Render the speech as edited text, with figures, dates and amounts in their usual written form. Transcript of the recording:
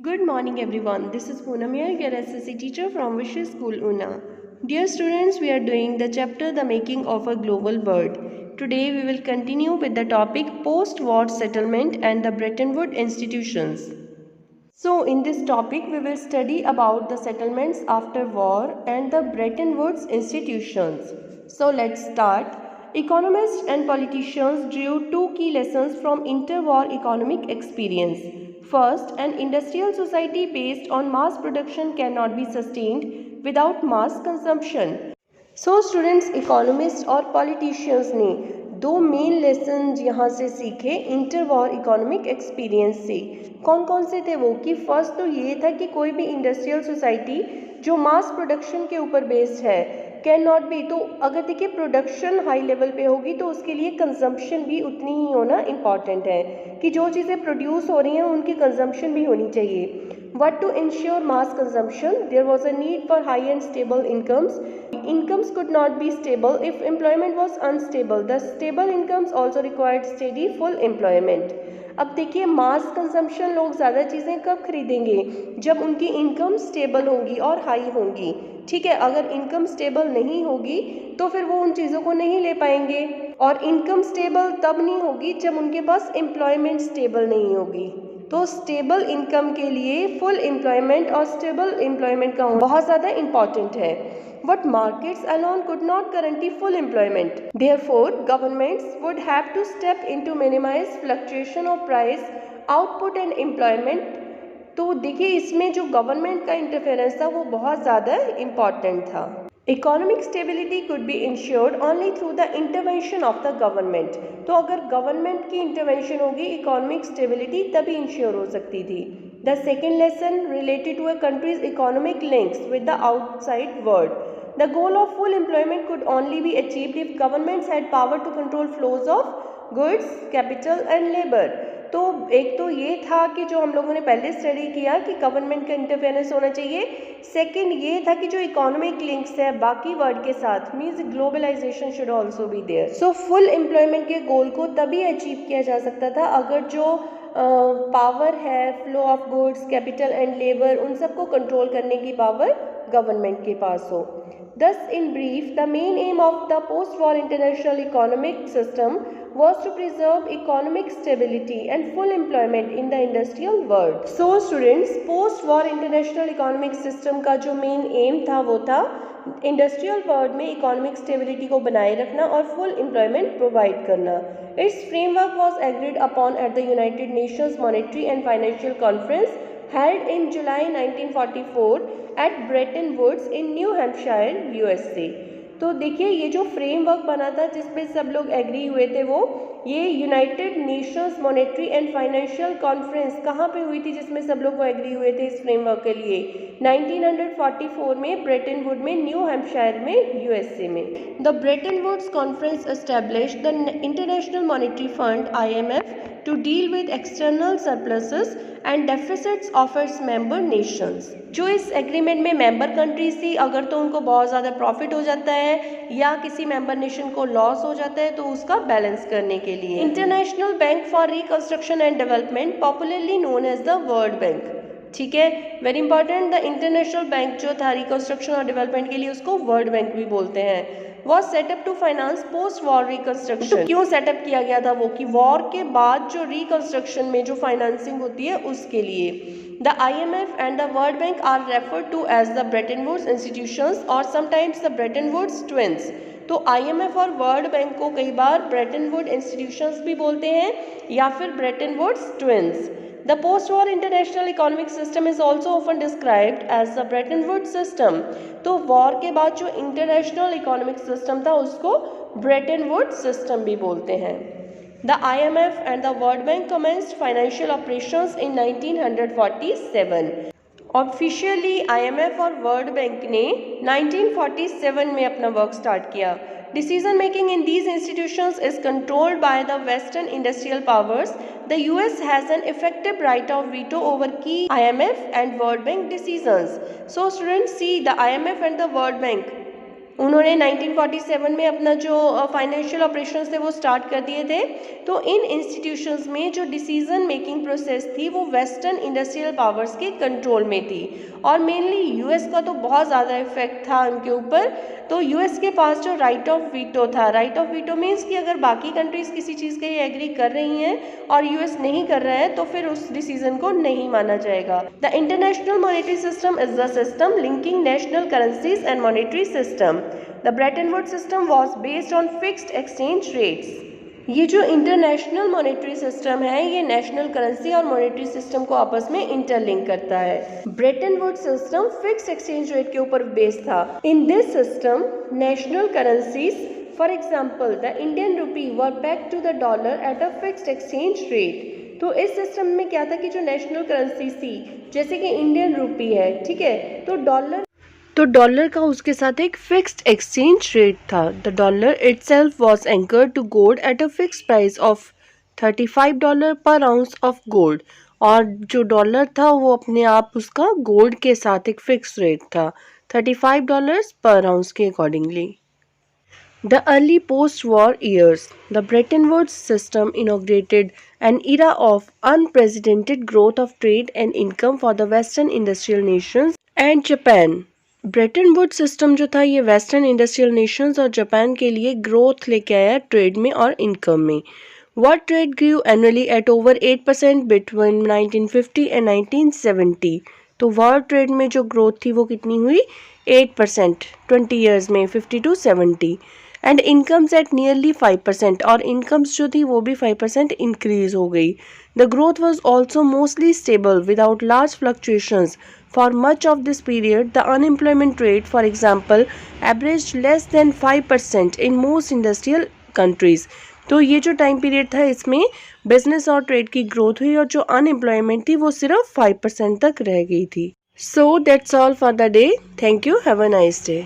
Good morning everyone. This is Poonam here, your SSC teacher from Vishal School Una. Dear students, we are doing the chapter The Making of a Global World. Today we will continue with the topic Post-War Settlement and the Bretton Woods Institutions. So in this topic we will study about the settlements after war and the Bretton Woods institutions. So let's start. Economists and politicians drew two key lessons from interwar economic experience. First, an industrial society based on mass production cannot be sustained without mass consumption. So students economist और politicians ने दो main lesson यहाँ से सीखे inter war economic experience से। कौन कौन से थे वो कि फर्स्ट तो ये था कि कोई भी इंडस्ट्रियल सोसाइटी जो मास प्रोडक्शन के ऊपर बेस्ड है कैन नॉट बी, तो अगर देखिए प्रोडक्शन हाई लेवल पे होगी तो उसके लिए कंजम्पशन भी उतनी ही होना इम्पॉर्टेंट है कि जो चीज़ें प्रोड्यूस हो रही हैं उनकी कंजम्पशन भी होनी चाहिए. What to ensure mass consumption? There was a need for high and stable incomes. Incomes could not be stable if employment was unstable. The stable incomes also required steady full employment. अब देखिए मास consumption लोग ज़्यादा चीज़ें कब खरीदेंगे? जब उनकी income stable होंगी और हाई होंगी. ठीक है, अगर इनकम स्टेबल नहीं होगी तो फिर वो उन चीज़ों को नहीं ले पाएंगे, और इनकम स्टेबल तब नहीं होगी जब उनके पास एम्प्लॉयमेंट स्टेबल नहीं होगी. तो स्टेबल इनकम के लिए फुल एम्प्लॉयमेंट और स्टेबल एम्प्लॉयमेंट का बहुत ज़्यादा इम्पॉर्टेंट है. But markets alone could not guarantee full employment. Therefore, governments would have to step in to minimize fluctuation of price, output and employment. तो देखिए इसमें जो गवर्नमेंट का इंटरफेरेंस था वो बहुत ज़्यादा इम्पॉर्टेंट था. Economic stability could be insured only through the intervention of the government. तो अगर गवर्नमेंट की इंटरवेंशन होगी इकोनॉमिक स्टेबिलिटी तभी इंश्योर हो सकती थी. The second lesson related to a country's economic links with the outside world. The goal of full employment could only be achieved if governments had power to control flows of goods, capital and labor. तो एक तो ये था कि जो हम लोगों ने पहले स्टडी किया कि गवर्नमेंट का इंटरफेरेंस होना चाहिए. सेकंड ये था कि जो इकोनॉमिक लिंक्स है बाकी वर्ल्ड के साथ means globalization should also be there. So full employment के गोल को तभी अचीव किया जा सकता था अगर जो पावर है flow of goods, capital and labour, उन सबको कंट्रोल करने की पावर गवर्नमेंट के पास हो. Thus, in brief, the main aim of the post-war international economic system was to preserve economic stability and full employment in the industrial world. So, students, post-war international economic system का जो main aim था वो था industrial world में economic stability को बनाए रखना और फुल एम्प्लॉयमेंट प्रोवाइड करना. It's framework was agreed upon at the United Nations monetary and financial conference held in July 1944 at Bretton Woods in New Hampshire, USA. तो देखिए ये जो फ्रेमवर्क बना था जिसमें सब लोग एग्री हुए थे वो ये United Nations monetary and financial conference कहाँ पे हुई थी जिसमें सब लोग वो एग्री हुए थे इस फ्रेमवर्क के लिए 1944 में ब्रेटन वुड में न्यू हैम्पशायर में यूएसए में. The Bretton Woods conference established the international Monetary Fund IMF to deal with external surpluses and deficits of its member nations. जो इस एग्रीमेंट में मेंबर कंट्रीज थी अगर तो उनको बहुत ज़्यादा प्रॉफिट हो जाता है या किसी मेंबर नेशन को लॉस हो जाता है तो उसका बैलेंस करने के लिए. International Bank for Reconstruction and Development popularly known as the world Bank. ठीक है, very important. The International Bank जो था रिकंस्ट्रक्शन और डेवलपमेंट के लिए उसको वर्ल्ड बैंक भी बोलते हैं. Was set up to finance post war reconstruction. तो क्यों सेटअप किया गया था वो कि वॉर के बाद जो रिकंस्ट्रक्शन में जो फाइनेंसिंग होती है उसके लिए. The IMF and the world bank are referred to as the Bretton Woods institutions और sometimes the Bretton Woods twins. तो IMF और वर्ल्ड बैंक को कई बार ब्रेटन वुड इंस्टीट्यूशंस भी बोलते हैं या फिर Bretton Woods twins. The post-war international economic system is also often described as the Bretton Woods system. तो वॉर के बाद जो इंटरनेशनल इकोनॉमिक सिस्टम था उसको ब्रेटन वुड्स सिस्टम भी बोलते हैं. The IMF and the World Bank commenced financial operations in 1947. Officially IMF और वर्ल्ड बैंक ने 1947 में अपना वर्क स्टार्ट किया. Decision making in these institutions is controlled by the Western industrial powers. The US has an effective right of veto over key IMF and World Bank decisions. So students, see the IMF and the World Bank उन्होंने 1947 में अपना जो financial operations थे वो start कर दिए थे। तो इन इंस्टीट्यूशंस में जो डिसीजन मेकिंग प्रोसेस थी वो वेस्टर्न इंडस्ट्रियल पावर्स के कंट्रोल में थी और मेनली यूएस का तो बहुत ज़्यादा इफेक्ट था उनके ऊपर। तो यूएस के पास जो राइट ऑफ वीटो था, राइट ऑफ वीटो मीन्स कि अगर बाकी कंट्रीज किसी चीज़ के लिए एग्री कर रही हैं और यूएस नहीं कर रहा है तो फिर उस डिसीजन को नहीं माना जाएगा। The international monetary system is the system linking national currencies and monetary system. The Bretton Woods system was based on fixed exchange rates. ये जो इंटरनेशनल मॉनेटरी सिस्टम है ये नेशनल करेंसी और मॉनेटरी सिस्टम को आपस में इंटरलिंक करता है। Bretton Woods system fix exchange rate के ऊपर बेस्ड था। In this system national currencies, for example the Indian rupee were pegged to the dollar at a fixed exchange rate. तो इस सिस्टम में क्या था कि जो नेशनल करेंसी थी जैसे कि इंडियन रुपी है, ठीक है, तो डॉलर का उसके साथ एक फिक्स्ड एक्सचेंज रेट था। The dollar itself was anchored to gold at a fixed price of $35 per ounce of gold. और जो डॉलर था वो अपने आप उसका गोल्ड के साथ एक फिक्स रेट था $35 पर आउंस के accordingly. The early post-war years, the Bretton Woods system inaugurated an era of unprecedented growth of trade and income for the Western industrial nations and Japan. Bretton Woods system जो था ये western industrial nations और Japan के लिए growth लेके आया trade में और इनकम में। World trade grew annually at over 8% between 1950 and 1970। तो वर्ल्ड ट्रेड में जो ग्रोथ थी वो कितनी हुई? 8% 20 ईयर्स में, 50 to 70। And incomes at nearly 5%, और इनकम्स जो थी वो भी 5% इंक्रीज हो गई। The growth was also mostly stable without large fluctuations. For much of this period, the unemployment rate, for example, averaged less than 5% in most industrial countries. तो ये जो टाइम पीरियड था इसमें बिजनेस और ट्रेड की growth हुई और जो अनएम्प्लॉयमेंट थी वो सिर्फ 5% तक रह गई थी। So that's all for the day. Thank you. Have a nice day.